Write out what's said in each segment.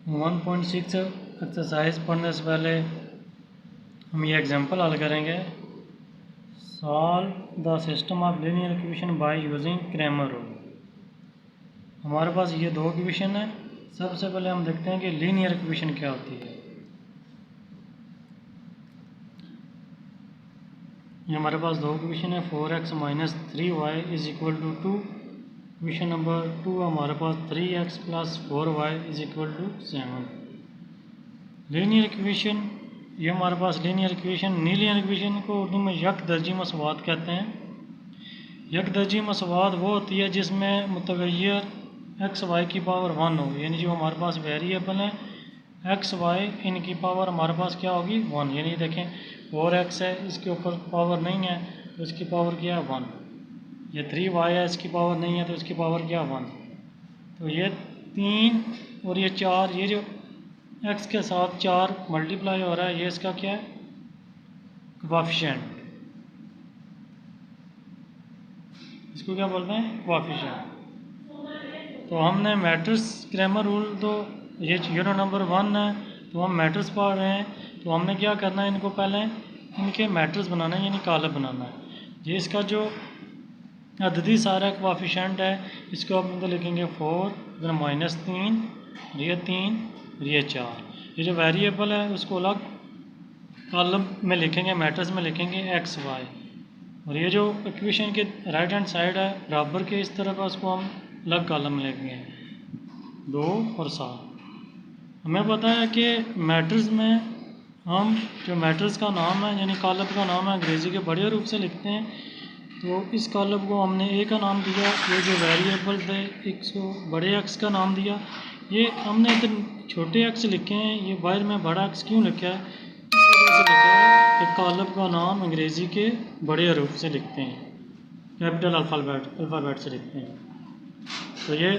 1.6 exercise पढ़ने से पहले हम ये एग्जांपल हल करेंगे। Solve the system of linear equation by using Cramer rule. हमारे पास ये दो इक्वेशन है। सबसे पहले हम देखते हैं कि लीनियर इक्वेशन क्या होती है। ये हमारे पास दो इक्वेशन है, 4x - 3y = 2। इक्वेशन नंबर 2 हमारे पास 3x + 4y = 7। लीनियर इक्वेशन, ये हमारे पास लीनियर इक्वेशन, लीनियर इक्वेशन को उर्दू में यकदर्जी मसवात कहते हैं। यकदर्जी मसवात वो होती है जिसमें मुतगय्यर एक्स वाई की पावर 1 हो, यानी जो हमारे पास वेरिएबल है एक्स वाई, इनकी पावर हमारे पास क्या होगी 1। यानी देखें 4x है, इसके ऊपर पावर नहीं है तो इसकी पावर क्या है 1। ये 3y है, इसकी पावर नहीं है तो इसकी पावर क्या 1। तो ये 3 और ये 4, ये जो x के साथ 4 मल्टीप्लाई हो रहा है, ये इसका क्या है कोएफिशिएंट। इसको क्या बोलते हैं कोएफिशिएंट। तो हमने मैट्रिक्स क्रैमर रूल, तो ये यूनिट नंबर 1 है, तो हम मैट्रिक्स पढ़ रहे हैं। तो हमने क्या करना है, इनको पहले इनके मैट्रिक्स बनाना है, यानी कॉलम बनाना है। ये इसका जो अददी सारा कोएफिशिएंट है, इसको आप तो लिखेंगे 4, फिर -3, ये 3, ये 4। ये जो वेरिएबल है उसको अलग कॉलम में लिखेंगे, मैट्रिक्स में लिखेंगे एक्स वाई। और ये जो इक्वेशन के राइट हैंड साइड है बराबर के इस तरफ है, उसको हम अलग कॉलम में लिखेंगे 2 और 7। हमें पता है कि मैट्रिक्स में हम जो मैट्रिक्स का नाम है, यानी कॉलम का नाम है, अंग्रेज़ी के बड़े रूप से लिखते हैं। तो इस कॉलम को हमने ए का नाम दिया, ये जो वेरिएबल थे इसको बड़े एक्स का नाम दिया। ये हमने इतने छोटे एक्स लिखे हैं, ये बाहर में बड़ा एक्स क्यों लिखा है, इस वजह से लिखा है कि कॉलम का नाम अंग्रेज़ी के बड़े रूप से लिखते हैं, कैपिटल अल्फ़ाबेट से लिखते हैं। तो ये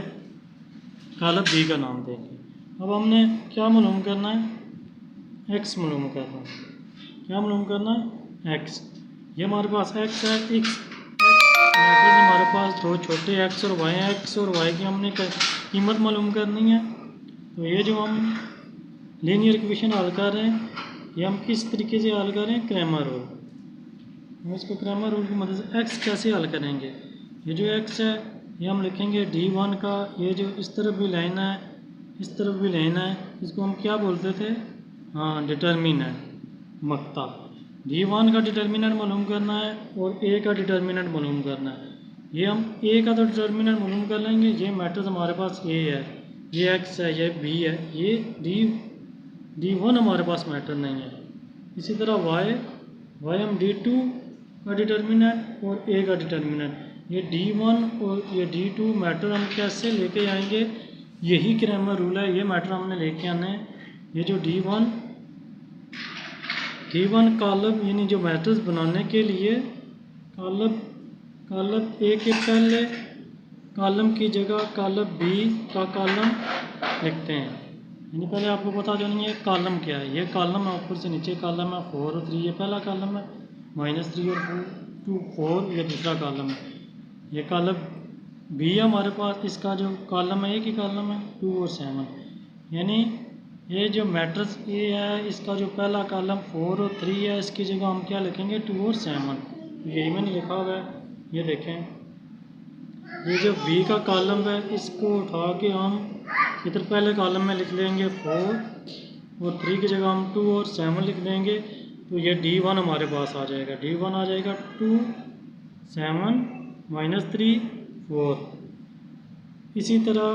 कॉलम बी का नाम देंगे। अब हमने क्या मालूम करना है, एक्स मालूम करना है। क्या मालूम करना है एक्स। ये हमारे पास एक्स है, एक्स मैट्रिक्स हमारे पास दो छोटे एक्स और वाई है। एक्स और वाई की हमने कीमत मालूम करनी है। तो ये जो हम लीनियर इक्वेशन हल कर रहे हैं, ये हम किस तरीके से हल कर रहे हैं, क्रैमर रूल। हम इसको क्रैमर रूल की मदद से एक्स कैसे हल करेंगे। ये जो एक्स है ये हम लिखेंगे D1 का, ये जो इस तरफ भी लाइन है इस तरफ भी लाइन है, इसको हम क्या बोलते थे, हाँ डिटर्मिनेंट मक्ता। D1 का डिटर्मिनेंट मालूम करना है और ए का डिटर्मिनेंट मालूम करना है। ये हम ए का तो डिटर्मिनेंट मालूम कर लेंगे। ये मैट्रिक्स हमारे पास ए है, ये एक्स है, ये बी है, ये D1 हमारे पास मैटर नहीं है। इसी तरह वाई हम D2 का डिटर्मिनेंट और ए का डिटर्मिनेंट, ये D1 और ये D2 मैटर हम कैसे लेके आएंगे, यही क्रैमर रूल है। ये मैटर हमने लेके आना है। ये जो D1 कॉलम, यानी जो मैट्रिक्स बनाने के लिए कॉलम ए के पहले कॉलम की जगह कॉलम बी का कॉलम लिखते हैं। यानी पहले आपको पता चलेंगे ये कॉलम क्या है। ये कॉलम है, ऊपर से नीचे कॉलम है, 4 और 3 ये पहला कॉलम है, -3 और 2 4 ये दूसरा कॉलम है। ये कॉलम बी है हमारे पास, इसका जो कॉलम है, एक ही कॉलम है 2 और 7। यानी ये जो मैट्रिक्स ए है, इसका जो पहला कॉलम 4 और 3 है, इसकी जगह हम क्या लिखेंगे 2 और 7। यही मैंने लिखा हुआ है, ये देखें। ये जो बी का कॉलम है, इसको उठा के हम इधर पहले कॉलम में लिख लेंगे 4 और 3 की जगह हम 2 और 7 लिख देंगे। तो ये D1 हमारे पास आ जाएगा। D1 आ जाएगा 2 7 -3 4। इसी तरह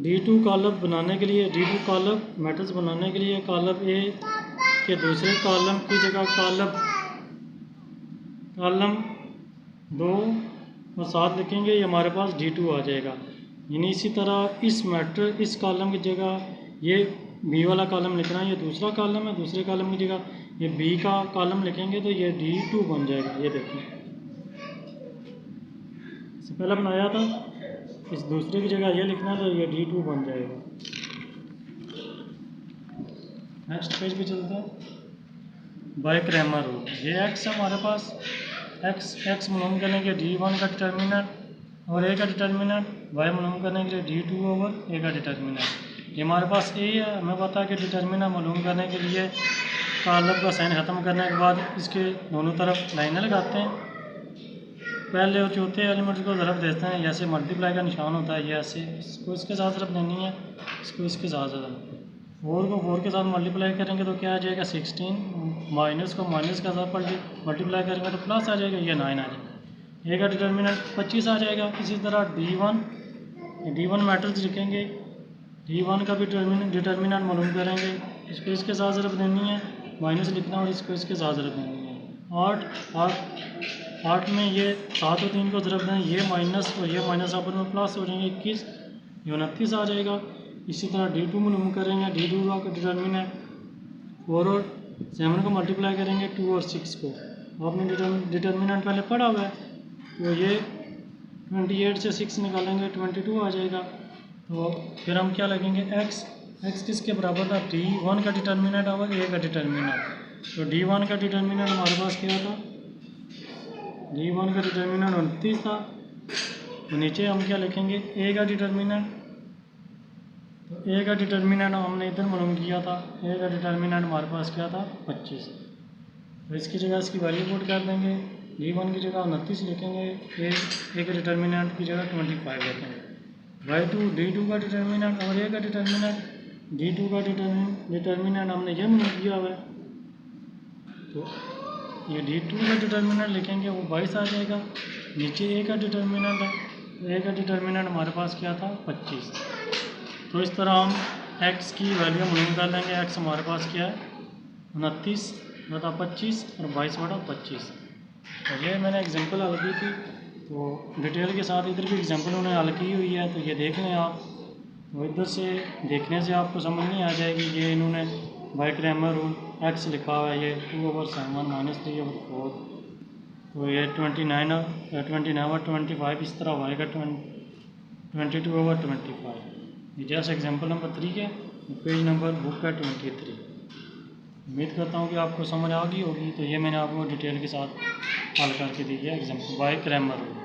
D2 कॉलम बनाने के लिए, D2 कॉलम मैट्रिक्स बनाने के लिए कॉलम ए के दूसरे कॉलम की जगह कॉलम 2 और 7 लिखेंगे, ये हमारे पास D2 आ जाएगा। यानी इसी तरह इस कॉलम की जगह ये बी वाला कॉलम लिखना है, ये दूसरा कॉलम है, दूसरे कॉलम की जगह ये बी का कॉलम लिखेंगे तो ये D2 बन जाएगा। ये देखिए, इससे पहले बनाया था, इस दूसरे की जगह ये लिखना तो ये D2 बन जाएगा। नेक्स्ट पेज पे चलते हैं। बाय क्रैमर रूल, ये एक्स है हमारे पास, एक्स मालूम करने के लिए D1 का डिटर्मिनेंट और ए का डिटर्मिनेंट, वाई मालूम करने के लिए D2 ओवर ए का डिटर्मिनेंट। ये हमारे पास ए है, हमें पता है कि डिटर्मिनेंट मालूम करने के लिए ताल्लुक़ का साइन ख़त्म करने के बाद इसके दोनों तरफ लाइनें लगाते हैं। पहले और चौथे एलिमेंट्स को ज़रब देते हैं, जैसे मल्टीप्लाई का निशान होता है, ये ऐसे इसको इसके साथ ज़रब देनी है, इसको इसके साथ ज़रब। 4 को 4 के साथ मल्टीप्लाई करेंगे तो क्या आ जाएगा 16, माइनस को माइनस के साथ मल्टीप्लाई करेंगे तो प्लस आ जाएगा, ये 9 आ जाएगा। ए का डिटर्मिनेंट 25 आ जाएगा। इसी तरह D1 मैट्रिक्स लिखेंगे, D1 का भी डिटर्मिनेंट मालूम करेंगे, इसको इसके साथ ज़रब देनी है, माइनस लिखना और इसको इसके साथ ज़रब देनी है। 8 में ये 7 और 3 को ज़रब दें, ये माइनस और ये माइनस आपस में प्लस हो जाएंगे, 21, ये 29 आ जाएगा। इसी तरह D2 मालूम करेंगे, D2 का डिटर्मिनेंट 4 और 7 को मल्टीप्लाई करेंगे, 2 और 6 को। आपने डिटर्मिनेंट पहले पढ़ा हुआ है, तो ये 28 से 6 निकालेंगे 22 आ जाएगा। तो फिर हम क्या लगेंगे x किसके बराबर था, D1 का डिटर्मिनेंट और A का डिटर्मिनेंट। तो D1 का डिटर्मिनेंट हमारे पास क्या था, D1 का डिटर्मिनेंट 29 था। तो नीचे हम क्या लिखेंगे, A का डिटर्मिनेंट। तो A का डिटर्मिनेंट हमने इधर मालूम किया था, A का डिटर्मिनेंट हमारे पास क्या था 25। तो इसकी जगह इसकी वैल्यू पुट कर देंगे, D1 की जगह 29 लिखेंगे, A का डिटर्मिनेंट की जगह 25 लिखेंगे। D2 का डिटर्मिनेंट और A का डिटर्मिनेंट, D2 का डिटर्मिनेंट हमने ये मालूम किया हुआ है, तो ये D2 का डिटर्मिनेंट लिखेंगे, वो 22 आ जाएगा। नीचे A का डिटर्मिनेंट है, तो A का डिटर्मिनेंट हमारे पास क्या था 25। तो इस तरह हम x की वैल्यू मालूम कर लेंगे। x हमारे पास क्या है 29/25 और 22/25। तो ये मैंने एग्जांपल हल की थी, तो डिटेल के साथ इधर भी एग्जांपल उन्होंने हल की हुई है, तो ये देख लें आप। तो इधर से देखने से आपको समझ नहीं आ जाएगी, ये इन्होंने बाय क्रैमर रूल x लिखा हुआ है, ये 2/7 - 3/4। तो ये 29/25 इस तरह होएगा 22/25। ये जैसे एग्जांपल नंबर 3 है, पेज नंबर बुक का 23। उम्मीद करता हूँ कि आपको समझ आ गई होगी। तो ये मैंने आपको डिटेल के साथ हल करके दी है एग्जांपल बाय क्रैमर रूल।